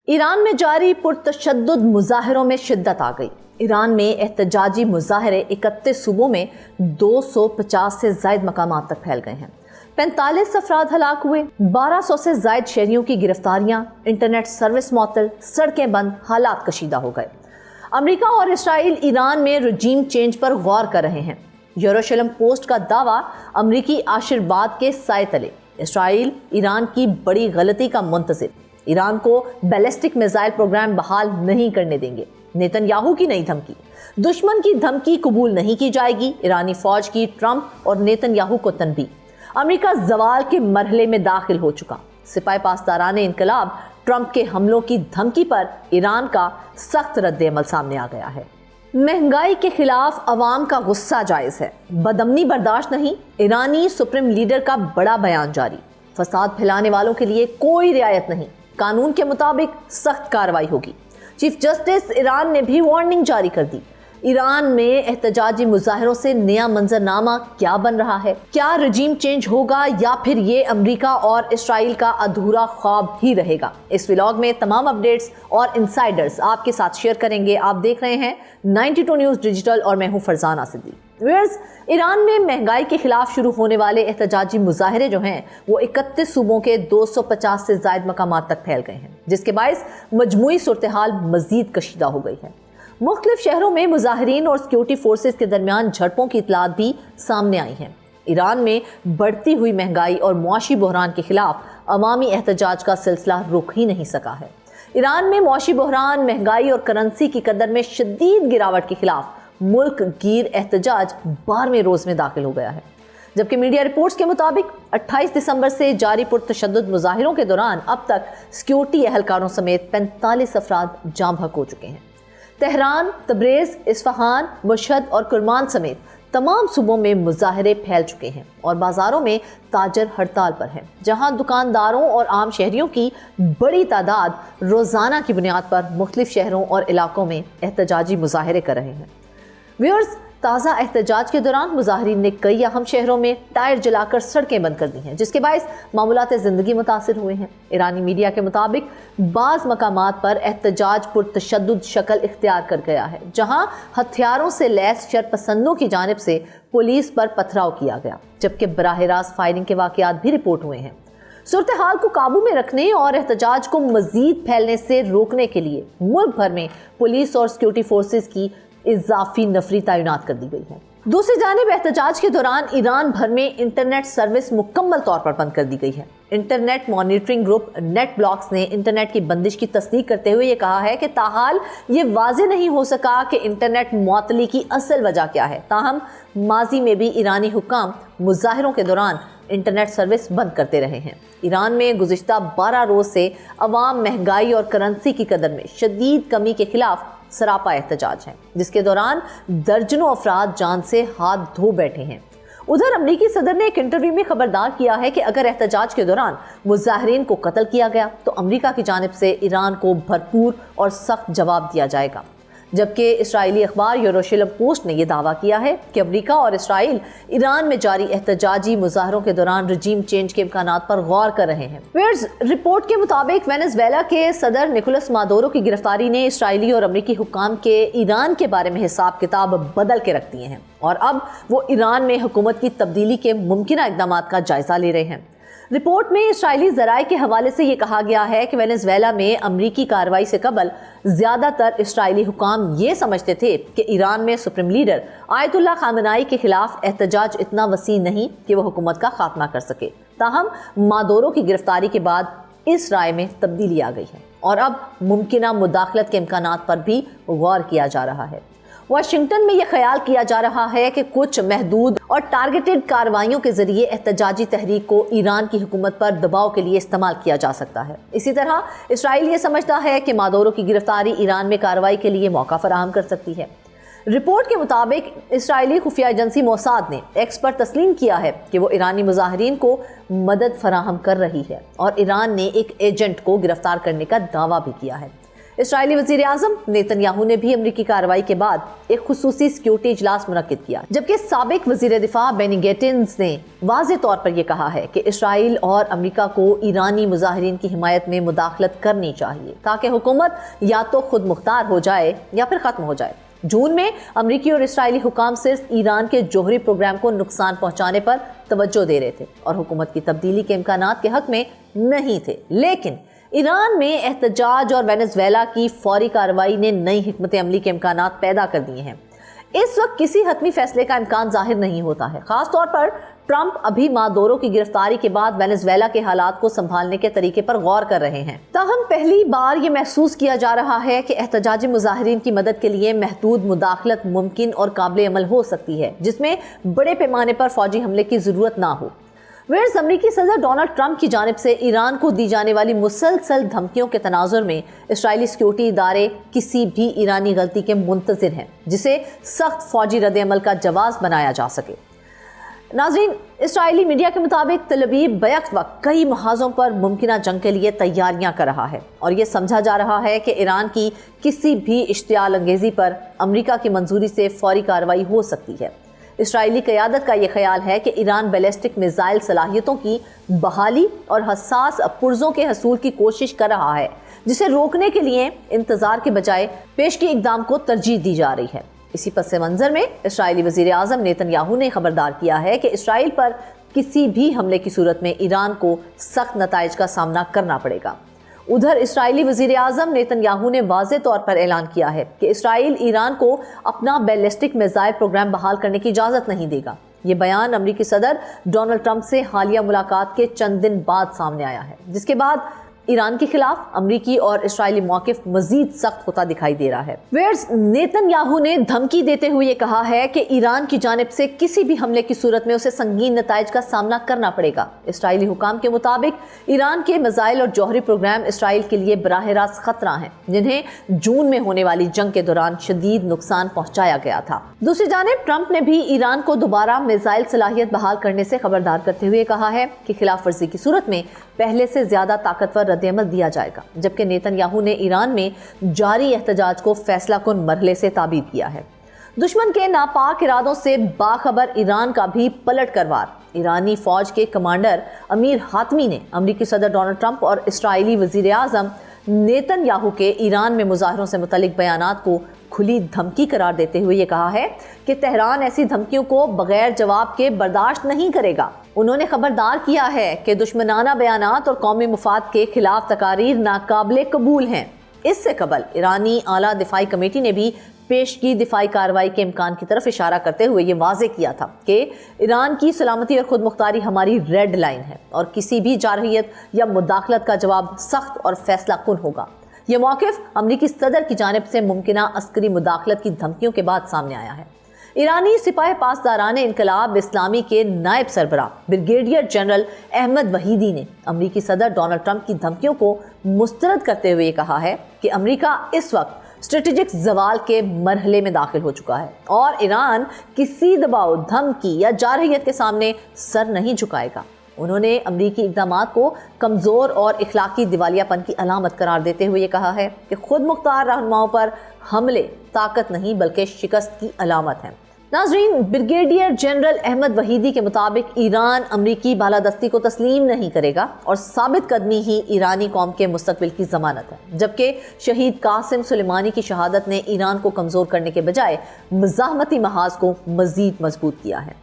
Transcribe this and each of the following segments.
ایران میں جاری پرتشدد مظاہروں میں شدت آ گئی۔ ایران میں احتجاجی مظاہرے 31 صوبوں میں 250 سے زائد مقامات تک پھیل گئے ہیں۔ 45 افراد ہلاک ہوئے، 1200 سے زائد شہریوں کی گرفتاریاں، انٹرنیٹ سروس معطل، سڑکیں بند، حالات کشیدہ ہو گئے۔ امریکہ اور اسرائیل ایران میں رجیم چینج پر غور کر رہے ہیں۔ یروشلم پوسٹ کا دعویٰ، امریکی آشرواد کے سائے تلے اسرائیل ایران کی بڑی غلطی کا منتظر، ایران کو بیلسٹک میزائل پروگرام بحال نہیں کرنے دیں گے۔ نیتن یاہو کی نئی دھمکی، دشمن کی دھمکی قبول نہیں کی جائے گی، ایرانی فوج کی ٹرمپ اور نیتن یاہو کو تنبیہ۔ امریکہ زوال کے مرحلے میں داخل ہو چکا، سپاہ پاسداران انقلاب ٹرمپ کے حملوں کی دھمکی پر ایران کا سخت رد عمل سامنے آ گیا ہے۔ مہنگائی کے خلاف عوام کا غصہ جائز ہے، بدامنی برداشت نہیں، ایرانی سپریم لیڈر کا بڑا بیان جاری۔ فساد پھیلانے والوں کے لیے کوئی رعایت نہیں، قانون کے مطابق سخت کارروائی ہوگی۔ چیف جسٹس ایران نے بھی وارننگ جاری کر دی۔ ایران میں احتجاجی مظاہروں سے نیا منظرنامہ کیا بن رہا ہے؟ کیا رجیم چینج ہوگا یا پھر یہ امریکہ اور اسرائیل کا ادھورا خواب ہی رہے گا؟ اس ولاگ میں تمام اپڈیٹس اور انسائیڈرز آپ کے ساتھ شیئر کریں گے۔ آپ دیکھ رہے ہیں 92 نیوز ڈیجیٹل اور میں ہوں فرزانہ صدیقی۔ ویئرز، ایران میں مہنگائی کے خلاف شروع ہونے والے احتجاجی مظاہرے جو ہیں وہ 31 صوبوں کے 250 سے زائد مقامات تک پھیل گئے ہیں، جس کے باعث مجموعی صورتحال مزید کشیدہ ہو گئی ہے۔ مختلف شہروں میں مظاہرین اور سیکیورٹی فورسز کے درمیان جھڑپوں کی اطلاعات بھی سامنے آئی ہیں۔ ایران میں بڑھتی ہوئی مہنگائی اور معاشی بحران کے خلاف عوامی احتجاج کا سلسلہ رک ہی نہیں سکا ہے۔ ایران میں معاشی بحران، مہنگائی اور کرنسی کی قدر میں شدید گراوٹ کے خلاف ملک گیر احتجاج 12ویں روز میں داخل ہو گیا ہے، جبکہ میڈیا رپورٹس کے مطابق 28 دسمبر سے جاری پرتشدد مظاہروں کے دوران اب تک سیکیورٹی اہلکاروں سمیت 45 افراد جاں بحق ہو چکے ہیں۔ تہران، تبریز، اصفہان، مشہد اور کرمان سمیت تمام صوبوں میں مظاہرے پھیل چکے ہیں اور بازاروں میں تاجر ہڑتال پر ہیں، جہاں دکانداروں اور عام شہریوں کی بڑی تعداد روزانہ کی بنیاد پر مختلف شہروں اور علاقوں میں احتجاجی مظاہرے کر رہے ہیں۔ ویورز، تازہ احتجاج کے دوران مظاہرین نے کئی اہم شہروں میں ٹائر جلا کر سڑکیں بند کر دی ہیں، جس کے باعث معمولات زندگی متاثر ہوئے ہیں۔ ایرانی میڈیا کے مطابق بعض مقامات پر احتجاج پرتشدد شکل اختیار کر گیا ہے، جہاں ہتھیاروں سے لیس شرپسندوں کی جانب سے پولیس پر پتھراؤ کیا گیا، جبکہ براہ راست فائرنگ کے واقعات بھی رپورٹ ہوئے ہیں۔ صورتحال کو قابو میں رکھنے اور احتجاج کو مزید پھیلنے سے روکنے کے لیے ملک بھر میں پولیس اور سیکیورٹی فورسز کی اضافی نفری تعینات کر دی گئی ہے۔ دوسری جانب احتجاج کے دوران ایران بھر میں انٹرنیٹ سروس مکمل طور پر بند کر دی گئی ہے۔ Internet monitoring group NetBlocks نے انٹرنیٹ کی بندش کی تصدیق کرتے ہوئے یہ کہا ہے کہ تاحال یہ واضح نہیں ہو سکا کہ انٹرنیٹ معطلی کی اصل وجہ کیا ہے۔ تاہم ماضی میں بھی ایرانی حکام مظاہروں کے دوران انٹرنیٹ سروس بند کرتے رہے ہیں۔ ایران میں گزشتہ 12 روز سے عوام مہنگائی اور کرنسی کی قدر میں شدید کمی کے خلاف سراپا احتجاج ہے، جس کے دوران درجنوں افراد جان سے ہاتھ دھو بیٹھے ہیں۔ ادھر امریکی صدر نے ایک انٹرویو میں خبردار کیا ہے کہ اگر احتجاج کے دوران مظاہرین کو قتل کیا گیا تو امریکہ کی جانب سے ایران کو بھرپور اور سخت جواب دیا جائے گا، جبکہ اسرائیلی اخبار یروشلم پوسٹ نے یہ دعویٰ کیا ہے کہ امریکہ اور اسرائیل ایران میں جاری احتجاجی مظاہروں کے دوران رجیم چینج کے امکانات پر غور کر رہے ہیں۔ ویئرز، رپورٹ کے مطابق وینزویلا کے صدر نکولس مادورو کی گرفتاری نے اسرائیلی اور امریکی حکام کے ایران کے بارے میں حساب کتاب بدل کے رکھ دیے ہیں اور اب وہ ایران میں حکومت کی تبدیلی کے ممکنہ اقدامات کا جائزہ لے رہے ہیں۔ رپورٹ میں اسرائیلی ذرائع کے حوالے سے یہ کہا گیا ہے کہ وینزویلا میں امریکی کارروائی سے قبل زیادہ تر اسرائیلی حکام یہ سمجھتے تھے کہ ایران میں سپریم لیڈر آیت اللہ خامنائی کے خلاف احتجاج اتنا وسیع نہیں کہ وہ حکومت کا خاتمہ کر سکے۔ تاہم مادورو کی گرفتاری کے بعد اس رائے میں تبدیلی آ گئی ہے اور اب ممکنہ مداخلت کے امکانات پر بھی غور کیا جا رہا ہے۔ واشنگٹن میں یہ خیال کیا جا رہا ہے کہ کچھ محدود اور ٹارگیٹڈ کارروائیوں کے ذریعے احتجاجی تحریک کو ایران کی حکومت پر دباؤ کے لیے استعمال کیا جا سکتا ہے۔ اسی طرح اسرائیل یہ سمجھتا ہے کہ مادورو کی گرفتاری ایران میں کارروائی کے لیے موقع فراہم کر سکتی ہے۔ رپورٹ کے مطابق اسرائیلی خفیہ ایجنسی موساد نے ایکس پر تسلیم کیا ہے کہ وہ ایرانی مظاہرین کو مدد فراہم کر رہی ہے اور ایران نے ایک ایجنٹ کو گرفتار کرنے کا دعویٰ بھی کیا ہے۔ اسرائیلی وزیر اعظم نیتن نے بھی امریکی کارروائی کے بعد ایک خصوصی سیکیورٹی اجلاس منعقد کیا، جبکہ سابق وزیر دفاع بینی گیٹنز نے واضح طور پر یہ کہا ہے کہ اسرائیل اور امریکہ کو ایرانی مظاہرین کی حمایت میں مداخلت کرنی چاہیے تاکہ حکومت یا تو خود مختار ہو جائے یا پھر ختم ہو جائے۔ جون میں امریکی اور اسرائیلی حکام صرف ایران کے جوہری پروگرام کو نقصان پہنچانے پر توجہ دے رہے تھے اور حکومت کی تبدیلی کے امکانات کے حق میں نہیں تھے، لیکن ایران میں احتجاج اور وینزویلا کی فوری کارروائی نے نئی حکمت عملی کے امکانات پیدا کر دیے ہیں۔ اس وقت کسی حتمی فیصلے کا امکان ظاہر نہیں ہوتا ہے، خاص طور پر ٹرمپ ابھی مادورو کی گرفتاری کے بعد وینزویلا کے حالات کو سنبھالنے کے طریقے پر غور کر رہے ہیں۔ تاہم پہلی بار یہ محسوس کیا جا رہا ہے کہ احتجاجی مظاہرین کی مدد کے لیے محدود مداخلت ممکن اور قابل عمل ہو سکتی ہے، جس میں بڑے پیمانے پر فوجی حملے کی ضرورت نہ ہو۔ امریکی صدر ڈونلڈ ٹرمپ کی جانب سے ایران کو دی جانے والی مسلسل دھمکیوں کے تناظر میں اسرائیلی سیکیورٹی ادارے کسی بھی ایرانی غلطی کے منتظر ہیں جسے سخت فوجی رد عمل کا جواز بنایا جا سکے۔ ناظرین، اسرائیلی میڈیا کے مطابق تل ابیب بیک وقت کئی محاذوں پر ممکنہ جنگ کے لیے تیاریاں کر رہا ہے اور یہ سمجھا جا رہا ہے کہ ایران کی کسی بھی اشتعال انگیزی پر امریکہ کی منظوری سے فوری کارروائی ہو سکتی ہے۔ اسرائیلی قیادت کا یہ خیال ہے کہ ایران بیلسٹک میزائل صلاحیتوں کی بحالی اور حساس پرزوں کے حصول کی کوشش کر رہا ہے، جسے روکنے کے لیے انتظار کے بجائے پیشگی اقدام کو ترجیح دی جا رہی ہے۔ اسی پس منظر میں اسرائیلی وزیر اعظم نیتن نے خبردار کیا ہے کہ اسرائیل پر کسی بھی حملے کی صورت میں ایران کو سخت نتائج کا سامنا کرنا پڑے گا۔ ادھر اسرائیلی وزیر اعظم نیتن نے واضح طور پر اعلان کیا ہے کہ اسرائیل ایران کو اپنا بیلسٹک میزائل پروگرام بحال کرنے کی اجازت نہیں دے گا۔ یہ بیان امریکی صدر ڈونلڈ ٹرمپ سے حالیہ ملاقات کے چند دن بعد سامنے آیا ہے، جس کے بعد ایران کے خلاف امریکی اور اسرائیلی موقف مزید سخت ہوتا دکھائی دے رہا ہے۔ نیتن نے دھمکی دیتے ہوئے یہ کہا ہے کہ ایران کی جانب سے کسی بھی حملے کی صورت میں اسے سنگین نتائج کا سامنا کرنا پڑے گا۔ اسرائیلی حکام کے مطابق ایران کے میزائل اور جوہری پروگرام اسرائیل کے لیے براہ راست خطرہ ہیں، جنہیں جون میں ہونے والی جنگ کے دوران شدید نقصان پہنچایا گیا تھا۔ دوسری جانب ٹرمپ نے بھی ایران کو دوبارہ میزائل صلاحیت بحال کرنے سے خبردار کرتے ہوئے کہا ہے کہ خلاف ورزی کی صورت میں پہلے سے زیادہ طاقتور رد عمل دیا جائے گا، جبکہ نیتن نے ایران میں جاری احتجاج کو فیصلہ کن مرحلے سے تعبیر کیا ہے۔ دشمن کے ناپاک ارادوں سے باخبر ایران کا بھی پلٹ کر وار۔ ایرانی فوج کے کمانڈر امیر حاتمی نے امریکی صدر ڈونلڈ ٹرمپ اور اسرائیلی وزیر اعظم نیتن کے ایران میں مظاہروں سے متعلق بیانات کو کھلی دھمکی قرار دیتے ہوئے یہ کہا ہے کہ تہران ایسی دھمکیوں کو بغیر جواب کے برداشت نہیں کرے گا۔ انہوں نے خبردار کیا ہے کہ دشمنانہ بیانات اور قومی مفاد کے خلاف تقاریر ناقابل قبول ہیں۔ اس سے قبل ایرانی اعلیٰ دفاعی کمیٹی نے بھی پیشگی دفاعی کارروائی کے امکان کی طرف اشارہ کرتے ہوئے یہ واضح کیا تھا کہ ایران کی سلامتی اور خود مختاری ہماری ریڈ لائن ہے اور کسی بھی جارحیت یا مداخلت کا جواب سخت اور فیصلہ کن ہوگا۔ یہ موقف امریکی صدر کی جانب سے ممکنہ عسکری مداخلت کی دھمکیوں کے بعد سامنے آیا ہے۔ ایرانی سپاہ پاسداران انقلاب اسلامی کے نائب سربراہ بریگیڈیئر جنرل احمد وحیدی نے امریکی صدر ڈونلڈ ٹرمپ کی دھمکیوں کو مسترد کرتے ہوئے کہا ہے کہ امریکہ اس وقت اسٹریٹجک زوال کے مرحلے میں داخل ہو چکا ہے اور ایران کسی دباؤ، دھمکی یا جارحیت کے سامنے سر نہیں جھکائے گا۔ انہوں نے امریکی اقدامات کو کمزور اور اخلاقی دیوالیہ پن کی علامت قرار دیتے ہوئے یہ کہا ہے کہ خود مختار رہنماؤں پر حملے طاقت نہیں بلکہ شکست کی علامت ہے۔ ناظرین، بریگیڈیئر جنرل احمد وحیدی کے مطابق ایران امریکی بالادستی کو تسلیم نہیں کرے گا اور ثابت قدمی ہی ایرانی قوم کے مستقبل کی ضمانت ہے، جبکہ شہید قاسم سلیمانی کی شہادت نے ایران کو کمزور کرنے کے بجائے مزاحمتی محاذ کو مزید مضبوط کیا ہے۔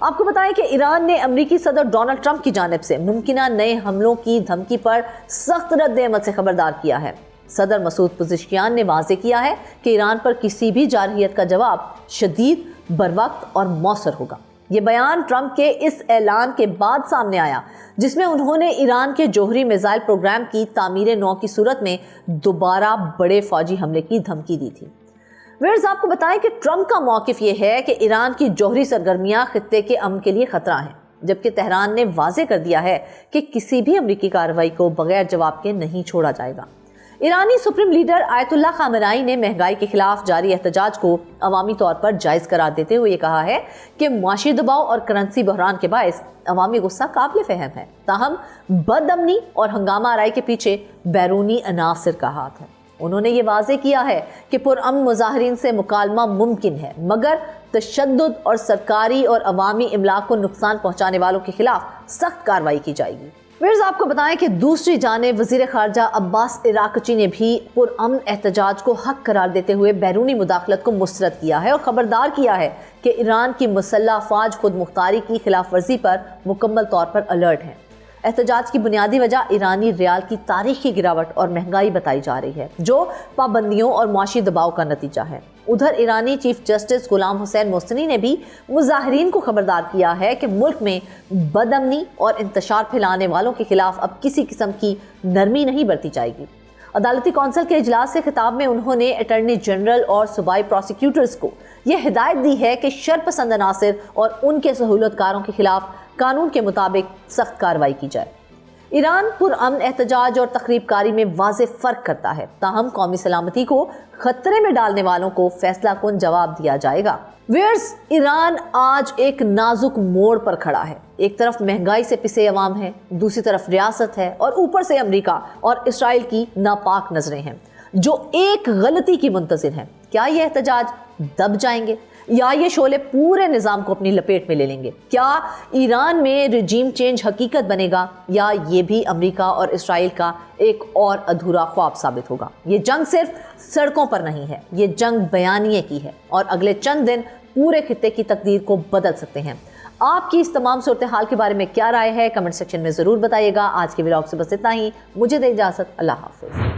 آپ کو بتائیں کہ ایران نے امریکی صدر ڈونلڈ ٹرمپ کی جانب سے ممکنہ نئے حملوں کی دھمکی پر سخت رد عمل سے خبردار کیا ہے۔ صدر مسعود پزشکیان نے واضح کیا ہے کہ ایران پر کسی بھی جارحیت کا جواب شدید، بروقت اور مؤثر ہوگا۔ یہ بیان ٹرمپ کے اس اعلان کے بعد سامنے آیا جس میں انہوں نے ایران کے جوہری میزائل پروگرام کی تعمیر نو کی صورت میں دوبارہ بڑے فوجی حملے کی دھمکی دی تھی۔ آپ کو بتائیں کہ ٹرمپ کا موقف یہ ہے کہ ایران کی جوہری سرگرمیاں خطے کے امن کے لیے خطرہ ہیں، جبکہ تہران نے واضح کر دیا ہے کہ کسی بھی امریکی کارروائی کو بغیر جواب کے نہیں چھوڑا جائے گا۔ ایرانی سپریم لیڈر آیت اللہ خامنائی نے مہنگائی کے خلاف جاری احتجاج کو عوامی طور پر جائز قرار دیتے ہوئے یہ کہا ہے کہ معاشی دباؤ اور کرنسی بحران کے باعث عوامی غصہ قابل فہم ہے، تاہم بد امنی اور ہنگامہ آرائی کے پیچھے بیرونی عناصر کا ہاتھ ہے۔ انہوں نے یہ واضح کیا ہے کہ پرامن مظاہرین سے مکالمہ ممکن ہے، مگر تشدد اور سرکاری اور عوامی املاک کو نقصان پہنچانے والوں کے خلاف سخت کارروائی کی جائے گی۔ ویئرز، آپ کو بتائیں کہ دوسری جانب وزیر خارجہ عباس عراقچی نے بھی پرامن احتجاج کو حق قرار دیتے ہوئے بیرونی مداخلت کو مسترد کیا ہے اور خبردار کیا ہے کہ ایران کی مسلح افواج خود مختاری کی خلاف ورزی پر مکمل طور پر الرٹ ہیں۔ احتجاج کی بنیادی وجہ ایرانی ریال کی تاریخی گراوٹ اور مہنگائی بتائی جا رہی ہے، جو پابندیوں اور معاشی دباؤ کا نتیجہ ہے۔ ادھر ایرانی چیف جسٹس غلام حسین محسنی نے بھی مظاہرین کو خبردار کیا ہے کہ ملک میں بد امنی اور انتشار پھیلانے والوں کے خلاف اب کسی قسم کی نرمی نہیں برتی جائے گی۔ عدالتی کونسل کے اجلاس سے خطاب میں انہوں نے اٹارنی جنرل اور صوبائی پروسیکیوٹرز کو یہ ہدایت دی ہے کہ شرپسند عناصر اور ان کے سہولت کاروں کے خلاف قانون کے مطابق سخت کارروائی کی جائے۔ ایران پرامن احتجاج اور تخریب کاری میں واضح فرق کرتا ہے، تاہم قومی سلامتی کو خطرے میں ڈالنے والوں کو فیصلہ کن جواب دیا جائے گا۔ ویئرز، ایران آج ایک نازک موڑ پر کھڑا ہے۔ ایک طرف مہنگائی سے پسے عوام ہے، دوسری طرف ریاست ہے، اور اوپر سے امریکہ اور اسرائیل کی ناپاک نظریں ہیں جو ایک غلطی کی منتظر ہیں۔ کیا یہ احتجاج دب جائیں گے یا یہ شعلے پورے نظام کو اپنی لپیٹ میں لے لیں گے؟ کیا ایران میں رجیم چینج حقیقت بنے گا یا یہ بھی امریکہ اور اسرائیل کا ایک اور ادھورا خواب ثابت ہوگا؟ یہ جنگ صرف سڑکوں پر نہیں ہے، یہ جنگ بیانیے کی ہے، اور اگلے چند دن پورے خطے کی تقدیر کو بدل سکتے ہیں۔ آپ کی اس تمام صورتحال کے بارے میں کیا رائے ہے؟ کمنٹ سیکشن میں ضرور بتائیے گا۔ آج کے ولاگ سے بس اتنا ہی، مجھے دے اجازت، اللہ حافظ۔